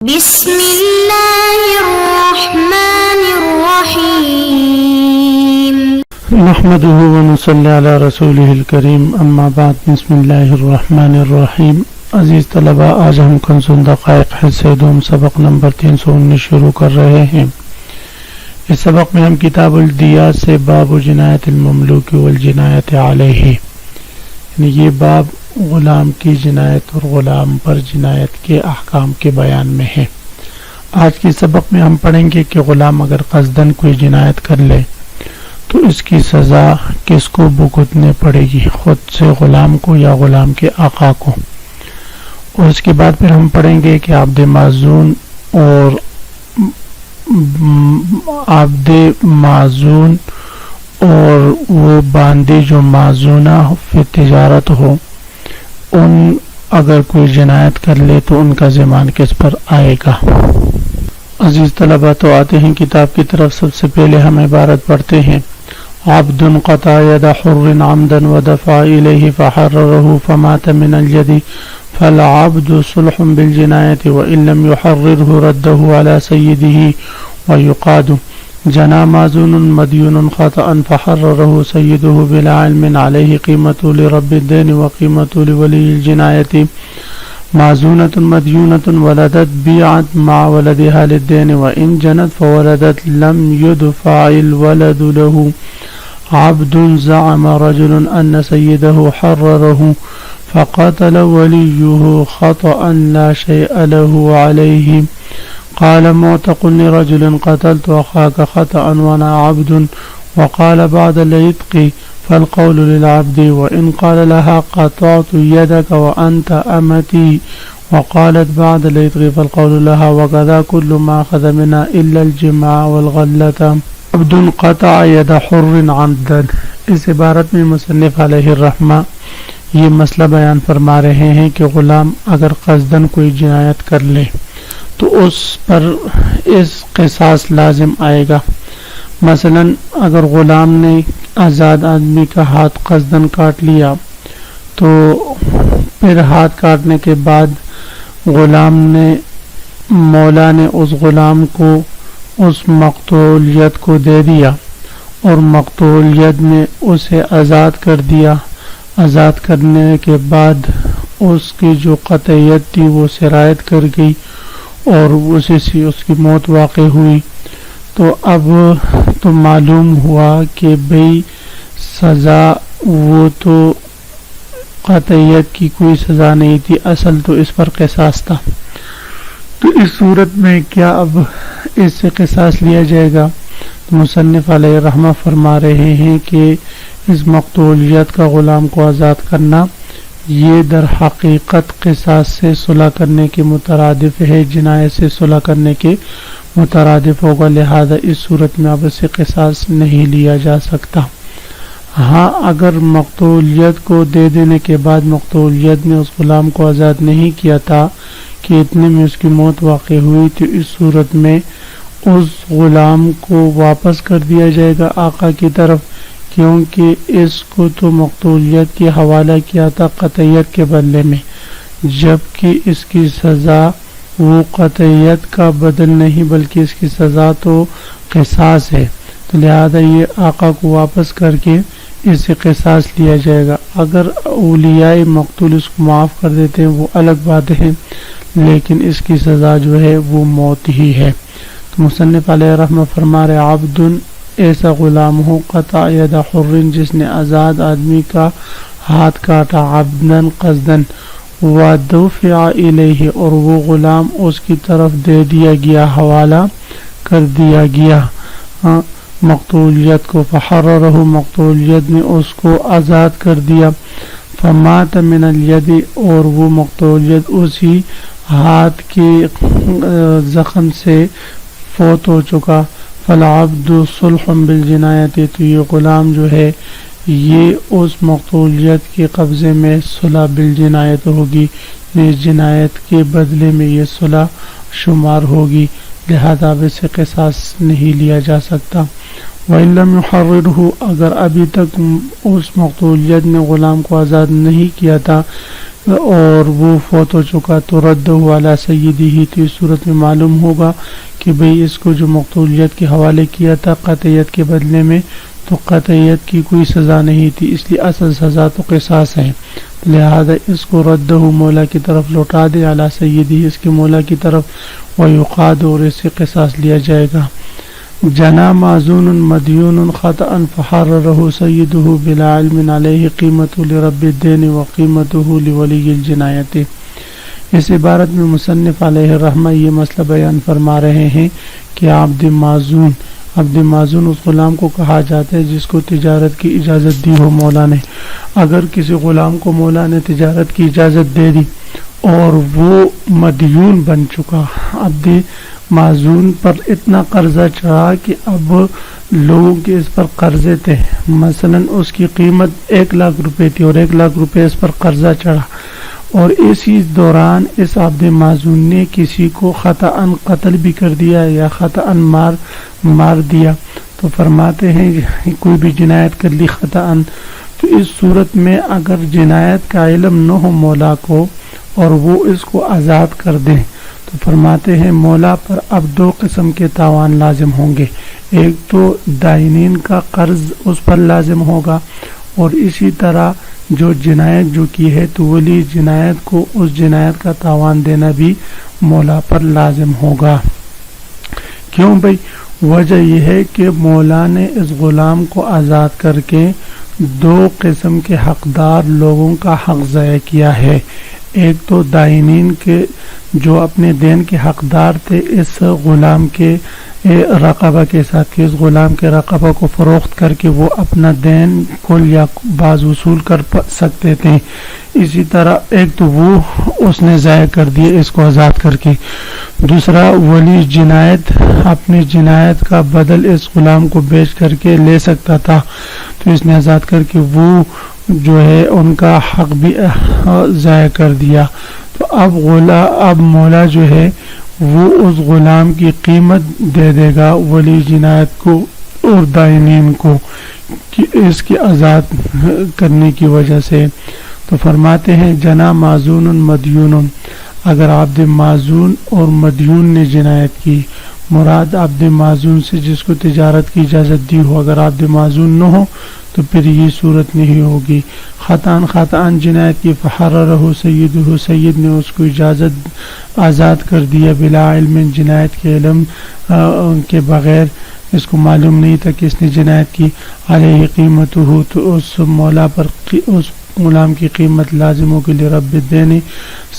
بسم اللہ الرحمن الرحیم نحمده ونصلی علی رسولہ الکریم اما بعد بسم اللہ الرحمن الرحیم۔ عزیز طلبہ، آج ہم کنز الدقائق حصہ دوم سبق نمبر 319 شروع کر رہے ہیں۔ اس سبق میں ہم کتاب الدیات سے باب جنایت المملوک والجنایت علیہ، یعنی یہ باب غلام کی جنایت اور غلام پر جنایت کے احکام کے بیان میں ہے۔ آج کے سبق میں ہم پڑھیں گے کہ غلام اگر قصداً کوئی جنایت کر لے تو اس کی سزا کس کو بھگتنے پڑے گی، خود سے غلام کو یا غلام کے آقا کو۔ اور اس کے بعد پھر ہم پڑھیں گے کہ عبد معزون اور وہ باندی جو معزونہ فی تجارت ہو، ان اگر کوئی جنایت کر لے تو ان کا ضمان کس پر آئے گا۔ عزیز طلبہ، تو آتے ہیں کتاب کی طرف۔ سب سے پہلے ہم عبارت پڑھتے ہیں: عبد قطع ید حر عمدا ودفع الیہ فحررہ فمات من الید فالعبد صلح بالجنایت وان لم يحررہ ردہ علی سیدہ ویقاد۔ جنا معزون مدیون خطأ فحرره سيده بلا علم عليه قيمة لرب الدين وقيمة لولي الجناية۔ معزونة مديونة ولدت بيعت مع ولدها للدين وإن جنت فولدت لم يدفع الولد له۔ عبد زعم رجل أن سيده حرره فقتل وليه خطأ لا شيء له عليه، قال معتق لرجل قتلت أخاك خطأ وأنا عبد، وقال بعد العتق فالقول للعبد، وإن قال لها قطعت يدك وأنت أمتي وقالت بعد العتق فالقول لها، وكذا كل ما أخذ منها إلا الجماع والغلة۔ عبد قطع يد حر عمدا۔ اس عبارت میں مصنف علیہ الرحمہ یہ مسئلہ بیان فرما رہے ہیں کہ غلام اگر قصداً کوئی جنایت کر لے تو اس پر اس قصاص لازم آئے گا۔ مثلا اگر غلام نے آزاد آدمی کا ہاتھ قصداً کاٹ لیا تو پھر ہاتھ کاٹنے کے بعد غلام نے مولا نے اس غلام کو اس مقتول ید کو دے دیا اور مقتول ید نے اسے آزاد کر دیا۔ آزاد کرنے کے بعد اس کی جو قطعیت تھی وہ سرایت کر گئی اور اسی سے اس کی موت واقع ہوئی، تو اب تو معلوم ہوا کہ بھئی سزا وہ تو قطعیت کی کوئی سزا نہیں تھی، اصل تو اس پر قصاص تھا۔ تو اس صورت میں کیا اب اس سے قصاص لیا جائے گا؟ تو مصنف علیہ الرحمہ فرما رہے ہیں کہ اس مقتولیت کا غلام کو آزاد کرنا یہ در حقیقت قصاص سے صلح کرنے کے مترادف ہے، جنایت سے صلح کرنے کے مترادف ہوگا، لہذا اس صورت میں اب سے قصاص نہیں لیا جا سکتا۔ ہاں، اگر مقتولیت کو دے دینے کے بعد مقتولیت نے اس غلام کو آزاد نہیں کیا تھا کہ اتنے میں اس کی موت واقع ہوئی، تو اس صورت میں اس غلام کو واپس کر دیا جائے گا آقا کی طرف، کیونکہ اس کو تو مقتولیت کی حوالہ کیا تھا قطعیت کے بدلے میں، جبکہ اس کی سزا وہ قطعیت کا بدل نہیں بلکہ اس کی سزا تو قصاص ہے، تو لہذا یہ آقا کو واپس کر کے اس سے قصاص لیا جائے گا۔ اگر اولیاء مقتول اس کو معاف کر دیتے ہیں وہ الگ بات ہے، لیکن اس کی سزا جو ہے وہ موت ہی ہے۔ تو مصنف علیہ الرحمہ فرما رہے عبد ایسا غلام ہو قطع ید حر جس نے آزاد آدمی کا ہاتھ کاٹا عبدن قصدن ودفع الیہ اور وہ غلام اس کی طرف دے دیا گیا، حوالہ کر دیا گیا مقتولیت کو، فحررہ مقتولیت نے اس کو آزاد کر دیا، فمات من الید اور وہ مقتولیت اسی ہاتھ کے زخم سے فوت ہو چکا، فالعبد صلح بالجنایت تو یہ غلام جو ہے یہ اس مقتولیت کے قبضے میں صلح بالجنایت ہوگی، اس جنایت کے بدلے میں یہ صلح شمار ہوگی، لہذا اس سے قصاص نہیں لیا جا سکتا۔ وَإِن لَمْ يُحَرِّرْهُ اگر ابھی تک اس مقتولیت نے غلام کو آزاد نہیں کیا تھا اور وہ فوت ہو چکا تو رد علی سیدہ، تو اس صورت میں معلوم ہوگا کہ بھئی اس کو جو مقتولیت کے حوالے کیا تھا قطعیت کے بدلے میں، تو قطعیت کی کوئی سزا نہیں تھی، اس لیے اصل سزا تو قصاص ہے، لہذا اس کو رد مولا کی طرف لوٹا دے، علی سیدہ اس کے مولا کی طرف، ویقاد اور اس سے قصاص لیا جائے گا۔ جنا معزون مدیون خطأ فحرره سیدہ بلا علم علیہ قیمت لرب الدین وقیمتہ لولی الجنایت۔ اس عبارت میں مصنف علیہ الرحمہ یہ مسئلہ بیان فرما رہے ہیں کہ عبد معزون اس غلام کو کہا جاتا ہے جس کو تجارت کی اجازت دی ہو مولا نے۔ اگر کسی غلام کو مولا نے تجارت کی اجازت دے دی اور وہ مدیون بن چکا، عبد معزون پر اتنا قرضہ چڑھا کہ اب لوگوں کے اس پر قرضے تھے، مثلا اس کی قیمت 1,00,000 روپے تھی اور 1,00,000 روپے اس پر قرضہ چڑھا، اور اسی دوران اس عبد معزون نے کسی کو خطأً قتل بھی کر دیا یا خطأً مار دیا، تو فرماتے ہیں کوئی بھی جنایت کر لی خطأً، تو اس صورت میں اگر جنایت کا علم نہ ہو مولا کو اور وہ اس کو آزاد کر دیں، تو فرماتے ہیں مولا پر اب 2 قسم کے تاوان لازم ہوں گے، ایک تو دائنین کا قرض اس پر لازم ہوگا، اور اسی طرح جو جنایت جو کی ہے تو ولی جنایت کو اس جنایت کا تاوان دینا بھی مولا پر لازم ہوگا۔ کیوں بھئی؟ وجہ یہ ہے کہ مولا نے اس غلام کو آزاد کر کے 2 قسم کے حقدار لوگوں کا حق ضائع کیا ہے، ایک تو دائنین کے جو اپنے دین کے حقدار تھے اس غلام کے رقبہ کے ساتھ، کہ اس غلام کے رقبہ کو فروخت کر کے وہ اپنا دین کل یا بعض وصول کر سکتے تھے، اسی طرح ایک تو وہ اس نے ضائع کر دیے اس کو آزاد کر کے، دوسرا ولی جنایت اپنی جنایت کا بدل اس غلام کو بیچ کر کے لے سکتا تھا، تو اس نے آزاد کر کے وہ جو ہے ان کا حق بھی ضائع کر دیا۔ تو اب مولا جو ہے وہ اس غلام کی قیمت دے دے گا ولی جنایت کو اور دائنین کو کہ اس کی آزاد کرنے کی وجہ سے۔ تو فرماتے ہیں جنا معزون مدیون، اگر عبد معزون اور مدیون نے جنایت کی، مراد عبد معزون سے جس کو تجارت کی اجازت دی ہو، اگر عبد معزون نہ ہو تو پھر یہ صورت نہیں ہوگی۔ خطأً جنایت کی فحررہ سیدہ، سید نے اس کو اجازت آزاد کر دیا، بلا علم جنایت کے علم کے بغیر، اس کو معلوم نہیں تھا کہ اس نے جنایت کی، علیہ قیمتہ، تو اس مولا پر اس غلام کی قیمت لازم ہوگی، لرب الدین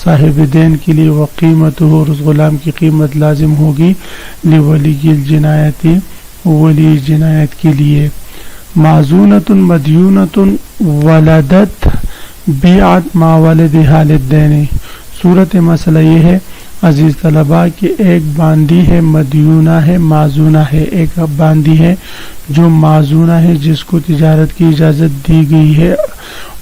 صاحب دین کے لیے، وقیمتہ اور اس غلام کی قیمت لازم ہوگی لولی الجنایت ولی جنایت کے لیے۔ معزونۃ مدیونۃ ولدت بیعت ما ولدها للدین، صورت مسئلہ یہ ہے عزیز طلباء کہ ایک باندی ہے مدیونہ ہے معزونہ ہے، ایک باندی ہے جو معزونہ ہے جس کو تجارت کی اجازت دی گئی ہے،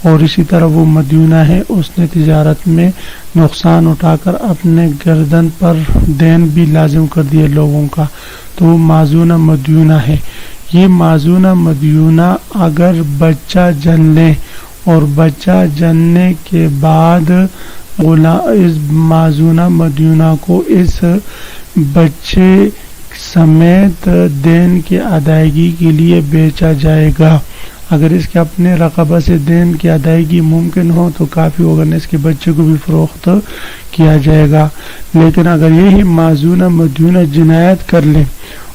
اور اسی طرح وہ مدیونہ ہے اس نے تجارت میں نقصان اٹھا کر اپنے گردن پر دین بھی لازم کر دیا لوگوں کا، تو وہ معزونہ مدیونہ ہے۔ یہ معزونہ مدیونہ اگر بچہ جن لے اور بچہ جننے کے بعد اس معزونہ مدیونہ کو اس بچے سمیت دین کی ادائیگی کے لیے بیچا جائے گا، اگر اس کے اپنے رقبہ سے دین کی ادائیگی ممکن ہو تو کافی ہوگا، اس کے بچے کو بھی فروخت کیا جائے گا، لیکن اگر یہی معزونہ مدیونہ جنایت کر لے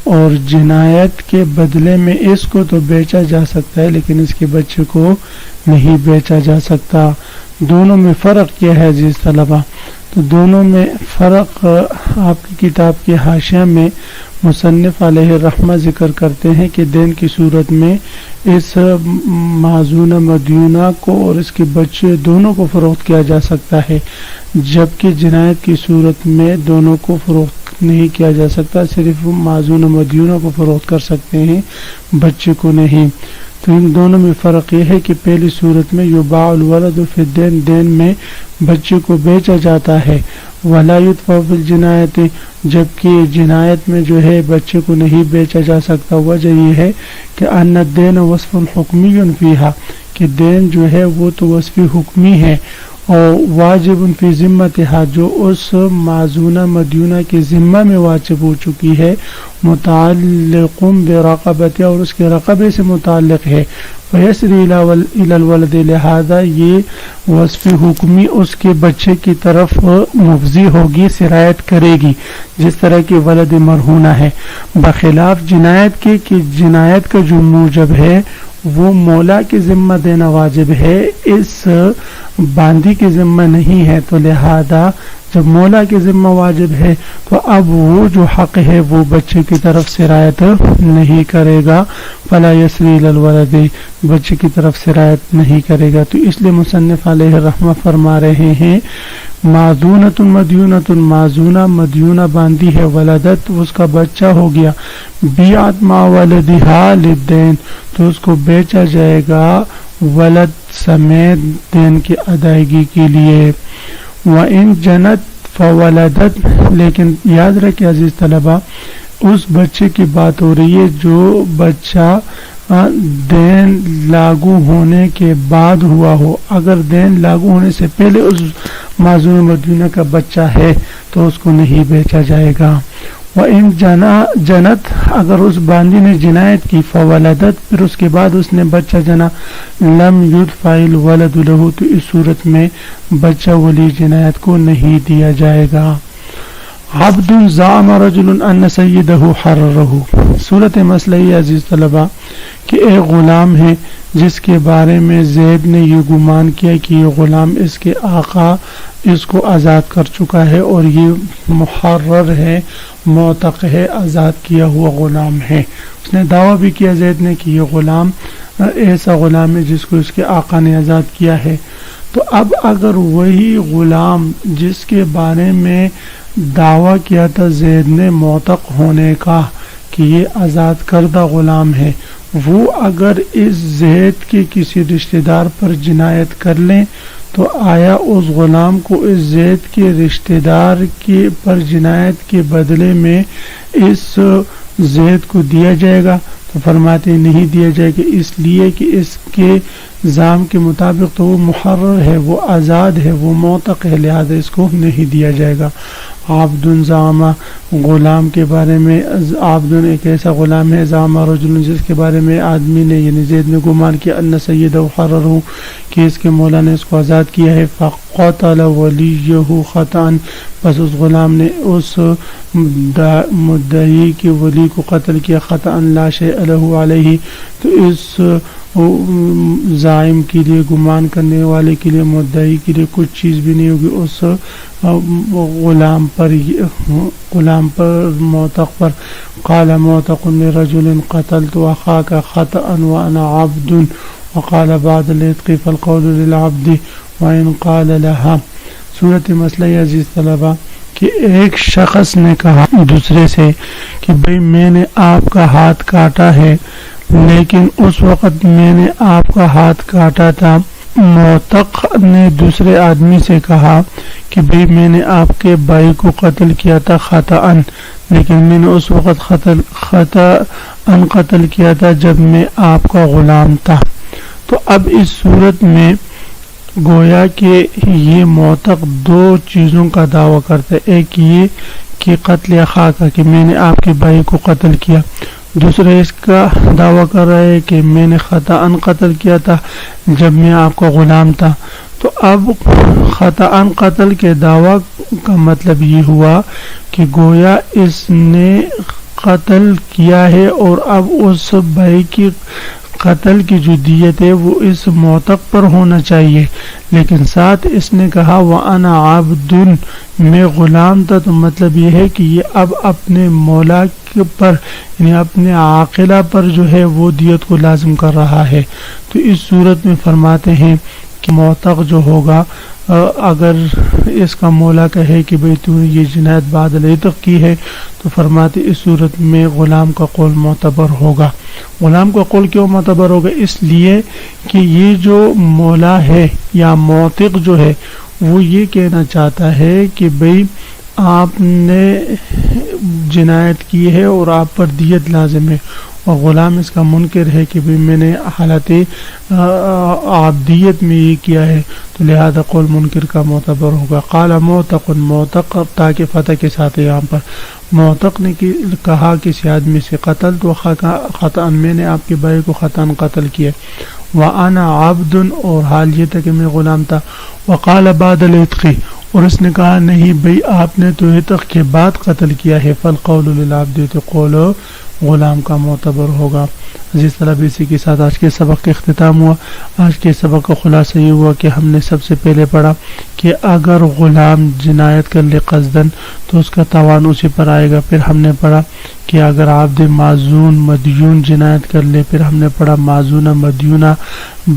اور جنایت کے بدلے میں اس کو تو بیچا جا سکتا ہے لیکن اس کے بچے کو نہیں بیچا جا سکتا۔ دونوں میں فرق کیا ہے عزیز طلبہ؟ تو دونوں میں فرق آپ کی کتاب کے حاشیہ میں مصنف علیہ الرحمہ ذکر کرتے ہیں کہ دین کی صورت میں اس معزونہ مدیونہ کو اور اس کے بچے دونوں کو فروخت کیا جا سکتا ہے، جبکہ جنایت کی صورت میں دونوں کو فروخت نہیں کیا جا سکتا، صرف معزونہ مدیونہ کو فروخت کر سکتے ہیں، بچے کو نہیں۔ تو ان دونوں میں فرق یہ ہے کہ پہلی صورت میں یباع الولد فی الدین، دین میں بچے کو بیچا جاتا ہے، ولا یدفع فی الجنایت، جبکہ جنایت میں جو ہے بچے کو نہیں بیچا جا سکتا۔ وجہ یہ ہے کہ ان الدین وصف حکمی فیہا، کہ دین جو ہے وہ تو وصف حکمی ہے، اور واجب فی ذمتہا جو اس معزونہ مدیونہ کے ذمہ میں واجب ہو چکی ہے، متعلق برقبت اور اس کے رقبے سے متعلق ہے، فیسری الی الولد لہذا یہ وصف حکمی اس کے بچے کی طرف مفضی ہوگی، سرایت کرے گی، جس طرح کی ولد مرہونہ ہے، بخلاف جنایت کے کہ جنایت کا جو موجب ہے وہ مولا کے ذمہ دینا واجب ہے، اس باندی کے ذمہ نہیں ہے، تو لہذا جب مولا کے ذمہ واجب ہے تو اب وہ جو حق ہے وہ بچے کی طرف سرایت نہیں کرے گا، فلا یسری الی الولد بچے کی طرف سرایت نہیں کرے گا۔ تو اس لیے مصنف علیہ الرحمہ فرما رہے ہیں معذونۃ مدیونۃ، معذونہ مدیونہ باندھی ہے، ولدت اس کا بچہ ہو گیا، بیعت مع ولدہا للدین تو اس کو بیچا جائے گا ولد سمیت دین کی ادائیگی کے لیے، وَإِن جَنَتْ فَوَلَدَتْ لیکن یاد رکھیں عزیز طلبہ اس بچے کی بات ہو رہی ہے جو بچہ دین لاگو ہونے کے بعد ہوا ہو، اگر دین لاگو ہونے سے پہلے اس معذون مدینہ کا بچہ ہے تو اس کو نہیں بیچا جائے گا۔ وَإِن جنت اگر اس باندی نے جنایت کی، فولدت پھر اس کے بعد اس نے بچہ جنا، لم یدفع الولد له تو اس صورت میں بچہ ولی جنایت کو نہیں دیا جائے گا۔ عبد زعم رجل ان سیدہ حررہ، صورت مسئلہ یہ عزیز طلبہ کہ ایک غلام ہے جس کے بارے میں زید نے یہ گمان کیا کہ یہ غلام اس کے آقا اس کو آزاد کر چکا ہے اور یہ محرر ہے، معتق ہے، آزاد کیا ہوا غلام ہے۔ اس نے دعویٰ بھی کیا زید نے کہ یہ غلام ایسا غلام ہے جس کو اس کے آقا نے آزاد کیا ہے۔ تو اب اگر وہی غلام جس کے بارے میں دعویٰ کیا تھا زید نے معتق ہونے کا کہ یہ آزاد کردہ غلام ہے، وہ اگر اس زید کے کسی رشتہ دار پر جنایت کر لیں تو آیا اس غلام کو اس زید کے رشتہ دار کے پر جنایت کے بدلے میں اس زید کو دیا جائے گا؟ تو فرماتے نہیں دیا جائے گا، اس لیے کہ اس کے زعم کے مطابق تو وہ محرر ہے، وہ آزاد ہے، وہ معتق ہے، لہذا اس کو نہیں دیا جائے گا۔ عبد زعما غلام کے بارے میں، عبد ایک ایسا غلام ہے، زعما رجل جس کے بارے میں آدمی نے یعنی زید نے گمان کیا ان سیدہ حررہ کہ اس کے مولا نے اس کو آزاد کیا ہے، فقتل ولیہ خطأ بس اس غلام نے اس مدعی کے ولی کو قتل کیا، خطأ لا شیء له علیہ تو اس زائم کے لیے، گمان کرنے والے کے لیے، مدعی کے لیے کچھ چیز بھی نہیں ہوگی اس غلام پر معتق پر۔ قال معتق لرجل قتلت اخاک خطأ وانا عبد وقال بعد العتق فالقول للعبد وان قال لها۔ صورت مسئلہ عزیز طلبہ کہ ایک شخص نے کہا دوسرے سے کہ بھئی میں نے آپ کا ہاتھ کاٹا ہے، لیکن اس وقت میں نے آپ کا ہاتھ کاٹا تھا، معتق نے دوسرے آدمی سے کہا کہ بھئی میں نے آپ کے بھائی کو قتل کیا تھا خطأ، لیکن میں نے اس وقت خطأ قتل کیا تھا جب میں آپ کا غلام تھا۔ تو اب اس صورت میں گویا کہ یہ معتق دو چیزوں کا دعویٰ کرتا ہے، ایک یہ کہ قتل اخا کا کہ میں نے آپ کے بھائی کو قتل کیا، دوسرا اس کا دعویٰ کر رہا ہے کہ میں نے خطأ قتل کیا تھا جب میں آپ کا غلام تھا۔ تو اب خطأ قتل کے دعویٰ کا مطلب یہ ہوا کہ گویا اس نے قتل کیا ہے اور اب اس بھائی کی قتل کی جو دیت ہے وہ اس معتق پر ہونا چاہیے، لیکن ساتھ اس نے کہا وَأَنَا عَبْدٌ میں غلام تھا، تو مطلب یہ ہے کہ یہ اب اپنے مولا پر یعنی اپنے عاقلہ پر جو ہے وہ دیت کو لازم کر رہا ہے۔ تو اس صورت میں فرماتے ہیں کہ معتق جو ہوگا اگر اس کا مولا کہے کہ بھئی تو نے یہ جنایت بعد العتق کی ہے تو فرماتے اس صورت میں غلام کا قول معتبر ہوگا۔ غلام کا قول کیوں معتبر ہوگا؟ اس لیے کہ یہ جو مولا ہے یا معتق جو ہے وہ یہ کہنا چاہتا ہے کہ بھئی آپ نے جنایت کی ہے اور آپ پر دیت لازم ہے، اور غلام اس کا منکر ہے کہ بھی میں نے حالت عبدیت میں یہ کیا ہے، تو لہذا قول منکر کا معتبر ہوگا۔ قال معتق، معتق تاکہ فتح کے ساتھ یہاں پر معتق نے کہا کسی آدمی سے قتل تو خطأ، میں نے آپ کے بھائی کو خطأ قتل کیا، وَأَنَا عَبْدٌ اور حال یہ تھا کہ میں غلام تھا، وقال بعد العتق اور اس نے کہا نہیں بھئی آپ نے تو عتق کے بعد قتل کیا ہے، فالقول للعبد تو قول غلام کا معتبر ہوگا۔ عزیز طلب، اسی کے ساتھ آج کے سبق کا اختتام ہوا۔ آج کے سبق کا خلاصہ یہ ہوا کہ ہم نے سب سے پہلے پڑھا کہ اگر غلام جنایت کر لے قصدن تو اس کا تاوان اسی پر آئے گا۔ پھر ہم نے پڑھا کہ اگر عبد معزون مدیون جنایت کر لے، پھر ہم نے پڑھا معزونہ مدیونہ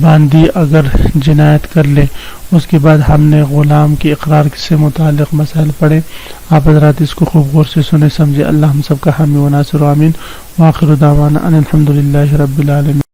باندی اگر جنایت کر لے۔ اس کے بعد ہم نے غلام کے اقرار سے متعلق مسائل پڑھے۔ آپ حضرات اس کو خوب غور سے سنے سمجھے۔ اللہ ہم سب کا حامی و ناصر و آمین۔ وآخر دعوانا ان الحمدللہ رب العالمین۔